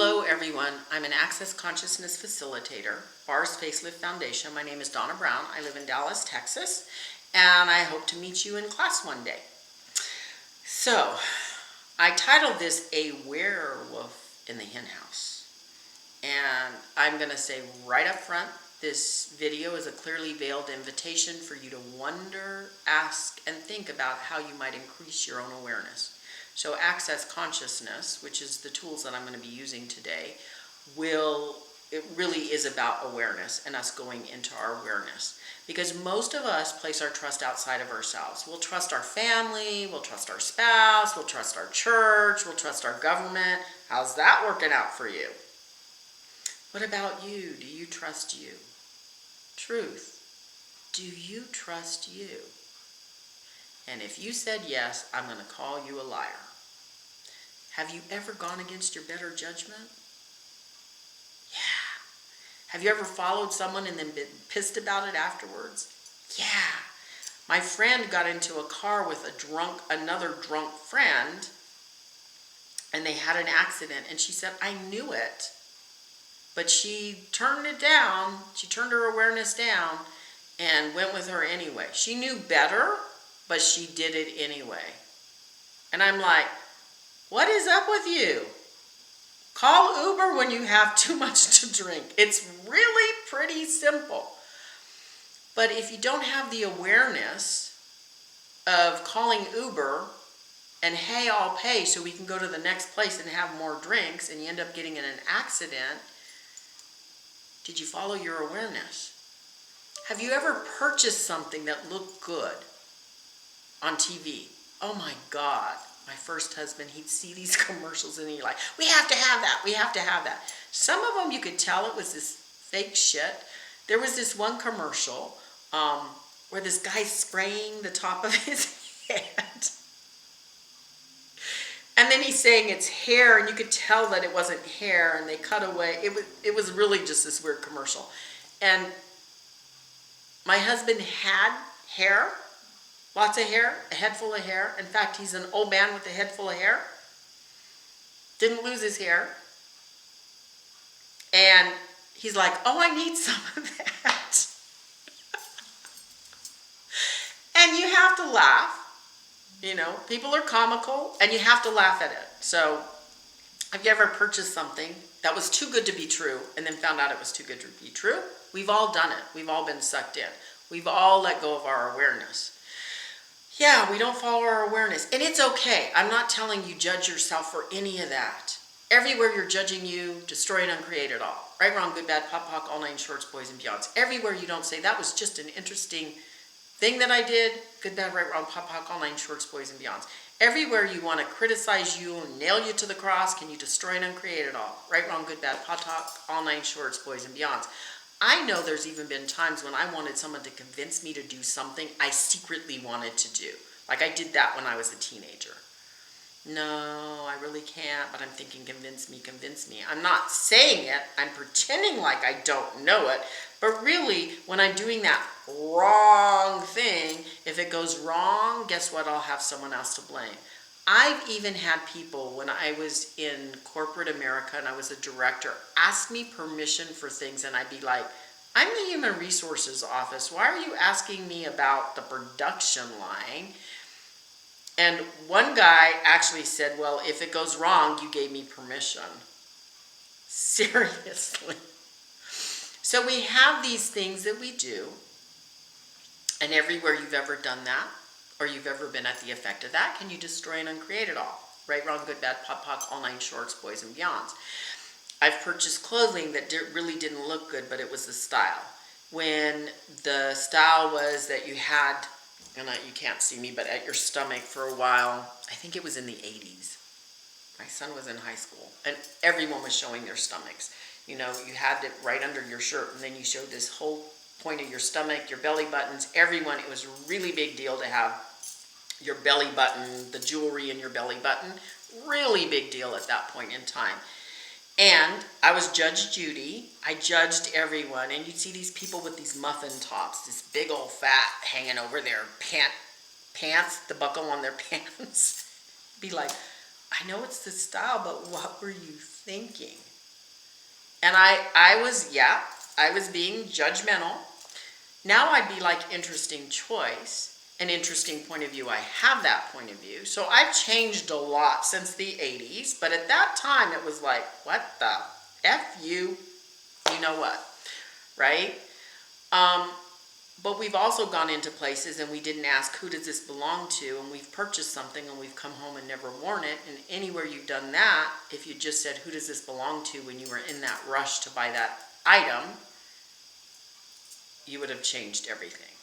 Hello everyone, I'm an Access Consciousness Facilitator, Bars Facelift Foundation. My name is Donna Brown. I live in Dallas, Texas, and I hope to meet you in class one day. So, I titled this A Werewolf in the Hen House. And I'm going to say right up front, this video is a clearly veiled invitation for you to wonder, ask, and think about how you might increase your own awareness. So Access Consciousness, which is the tools that I'm going to be using today, it really is about awareness and us going into our awareness. Because most of us place our trust outside of ourselves. We'll trust our family, we'll trust our spouse, we'll trust our church, we'll trust our government. How's that working out for you? What about you? Do you trust you? Truth. Do you trust you? And if you said yes, I'm going to call you a liar. Have you ever gone against your better judgment? Yeah. Have you ever followed someone and then been pissed about it afterwards? Yeah. My friend got into a car with another drunk friend, and they had an accident, and she said, I knew it. But she turned it down, she turned her awareness down, and went with her anyway. She knew better, but she did it anyway. And I'm like, what is up with you? Call Uber when you have too much to drink. It's really pretty simple. But if you don't have the awareness of calling Uber and hey, I'll pay so we can go to the next place and have more drinks, and you end up getting in an accident, did you follow your awareness? Have you ever purchased something that looked good on TV? Oh my God, my first husband, he'd see these commercials and he'd be like, we have to have that, we have to have that. Some of them you could tell it was this fake shit. There was this one commercial where this guy's spraying the top of his head. And then he's saying it's hair, and you could tell that it wasn't hair, and they cut away. It was really just this weird commercial. And my husband had hair, lots of hair, a head full of hair. In fact, he's an old man with a head full of hair. Didn't lose his hair. And he's like, oh, I need some of that. And you have to laugh. You know, people are comical, and you have to laugh at it. So, have you ever purchased something that was too good to be true and then found out it was too good to be true? We've all done it. We've all been sucked in. We've all let go of our awareness. Yeah, we don't follow our awareness. And it's okay. I'm not telling you judge yourself for any of that. Everywhere you're judging you, destroy and uncreate it all. Right, wrong, good, bad, pop, pock, all nine shorts, boys, and beyonds. Everywhere you don't say, that was just an interesting thing that I did, good, bad, right, wrong, pop, pock, all nine shorts, boys, and beyonds. Everywhere you want to criticize you and nail you to the cross, can you destroy and uncreate it all? Right, wrong, good, bad, pop, pock, all nine shorts, boys, and beyonds. I know there's even been times when I wanted someone to convince me to do something I secretly wanted to do. Like I did that when I was a teenager. No, I really can't, but I'm thinking, convince me, convince me. I'm not saying it, I'm pretending like I don't know it, but really, when I'm doing that wrong thing, if it goes wrong, guess what? I'll have someone else to blame. I've even had people, when I was in corporate America and I was a director, ask me permission for things, and I'd be like, I'm the Human Resources Office. Why are you asking me about the production line? And one guy actually said, well, if it goes wrong, you gave me permission. Seriously. So we have these things that we do, and everywhere you've ever done that, or you've ever been at the effect of that, can you destroy and uncreate it all? Right, wrong, good, bad, pop, pock, all nine shorts, boys, and beyonds. I've purchased clothing that really didn't look good, but it was the style. When the style was that you had, and you can't see me, but at your stomach for a while, I think it was in the 80s. My son was in high school, and everyone was showing their stomachs. You know, you had it right under your shirt, and then you showed this whole point of your stomach, your belly buttons, everyone. It was a really big deal to have your belly button, the jewelry in your belly button. Really big deal at that point in time. And I was Judge Judy. I judged everyone. And you'd see these people with these muffin tops, this big old fat hanging over their pants, the buckle on their pants. Be like, I know it's the style, but what were you thinking? And I was being judgmental. Now I'd be like, interesting choice, an interesting point of view. I have that point of view. So I've changed a lot since the 80s, but at that time it was like, what the F you know what, right? But we've also gone into places and we didn't ask, who does this belong to? And we've purchased something and we've come home and never worn it. And anywhere you've done that, if you just said, who does this belong to, when you were in that rush to buy that item, you would have changed everything.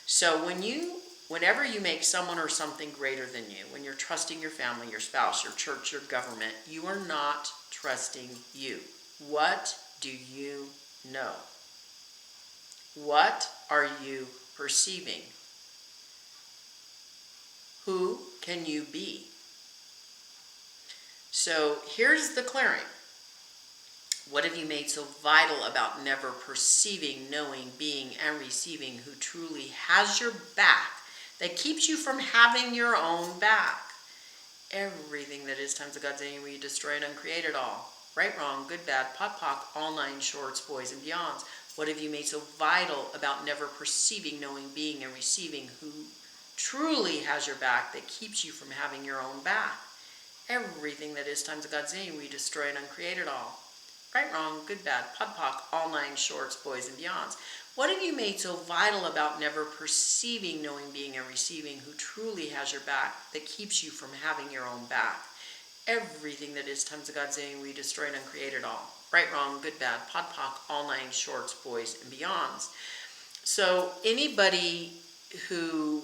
So whenever you make someone or something greater than you, when you're trusting your family, your spouse, your church, your government, you are not trusting you. What do you know? What are you perceiving? Who can you be? So here's the clearing. What have you made so vital about never perceiving, knowing, being, and receiving who truly has your back that keeps you from having your own back? Everything that is times of God's enemy, we destroy and uncreate it all. Right, wrong, good, bad, pot, pock, all nine shorts, boys and beyonds. What have you made so vital about never perceiving, knowing, being, and receiving who truly has your back that keeps you from having your own back? Everything that is times of God's name, we destroy and uncreate it all. Right, wrong, good, bad, pod, pock, all nine shorts, boys and beyonds. What have you made so vital about never perceiving, knowing, being, and receiving who truly has your back that keeps you from having your own back? Everything that is times of God's name, we destroy and uncreate it all. Right, wrong, good, bad, pod, pock, all nine shorts, boys and beyonds. So anybody who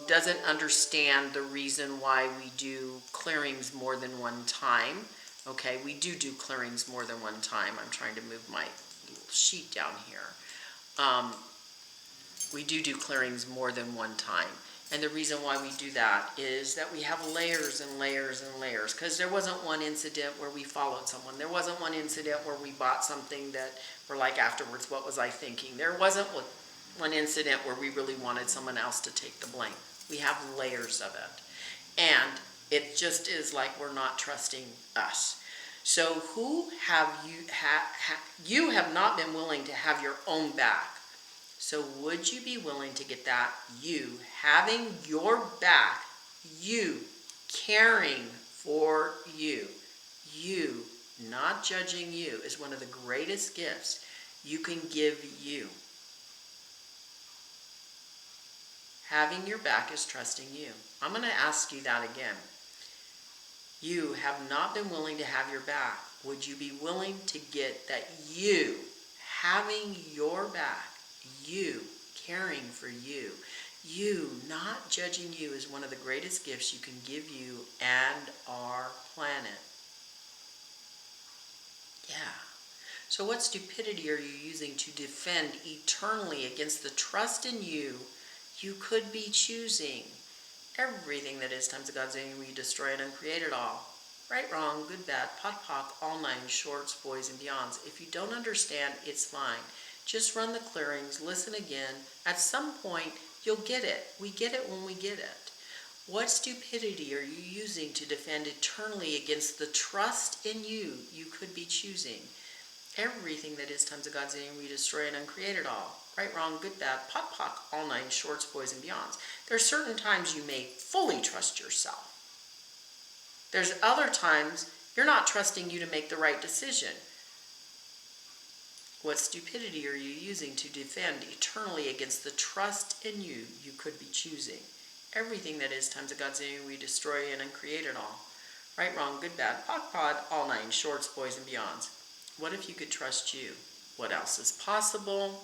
doesn't understand the reason why we do clearings more than one time, okay, we do clearings more than one time. I'm trying to move my little sheet down here. We do clearings more than one time. And the reason why we do that is that we have layers and layers and layers. Because there wasn't one incident where we followed someone. There wasn't one incident where we bought something that we're like afterwards, what was I thinking? There wasn't one incident where we really wanted someone else to take the blame. We have layers of it. And it just is like we're not trusting us. So who have you have not been willing to have your own back. So would you be willing to get that? You having your back, you caring for you, you not judging you is one of the greatest gifts you can give you. Having your back is trusting you. I'm going to ask you that again. You have not been willing to have your back. Would you be willing to get that you having your back, you caring for you, you not judging you is one of the greatest gifts you can give you and our planet. Yeah. So what stupidity are you using to defend eternally against the trust in you you could be choosing? Everything that is times of God's name, we destroy and uncreate it all. Right, wrong, good, bad, pot, pock, all nine shorts, boys and beyonds. If you don't understand, it's fine. Just run the clearings, listen again. At some point, you'll get it. We get it when we get it. What stupidity are you using to defend eternally against the trust in you you could be choosing? Everything that is times of God's name, we destroy and uncreate it all. Right, wrong, good, bad, pot, pock, all nine shorts, boys and beyonds. There are certain times you may fully trust yourself. There's other times you're not trusting you to make the right decision. What stupidity are you using to defend eternally against the trust in you you could be choosing? Everything that is times of God's name, we destroy and uncreate it all. Right, wrong, good, bad, pock, pod, all nine shorts, boys and beyonds. What if you could trust you? What else is possible?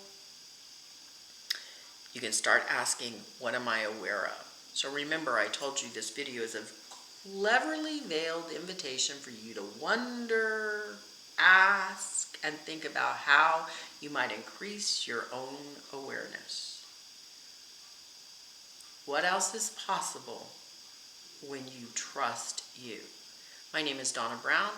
You can start asking, what am I aware of? So remember, I told you this video is a cleverly veiled invitation for you to wonder, ask, and think about how you might increase your own awareness. What else is possible when you trust you? My name is Donna Brown.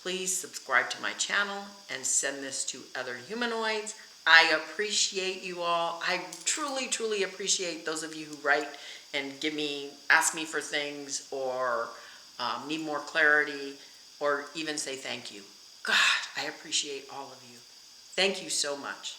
Please subscribe to my channel and send this to other humanoids. I appreciate you all. I truly, truly appreciate those of you who write and ask me for things or need more clarity or even say thank you. God, I appreciate all of you. Thank you so much.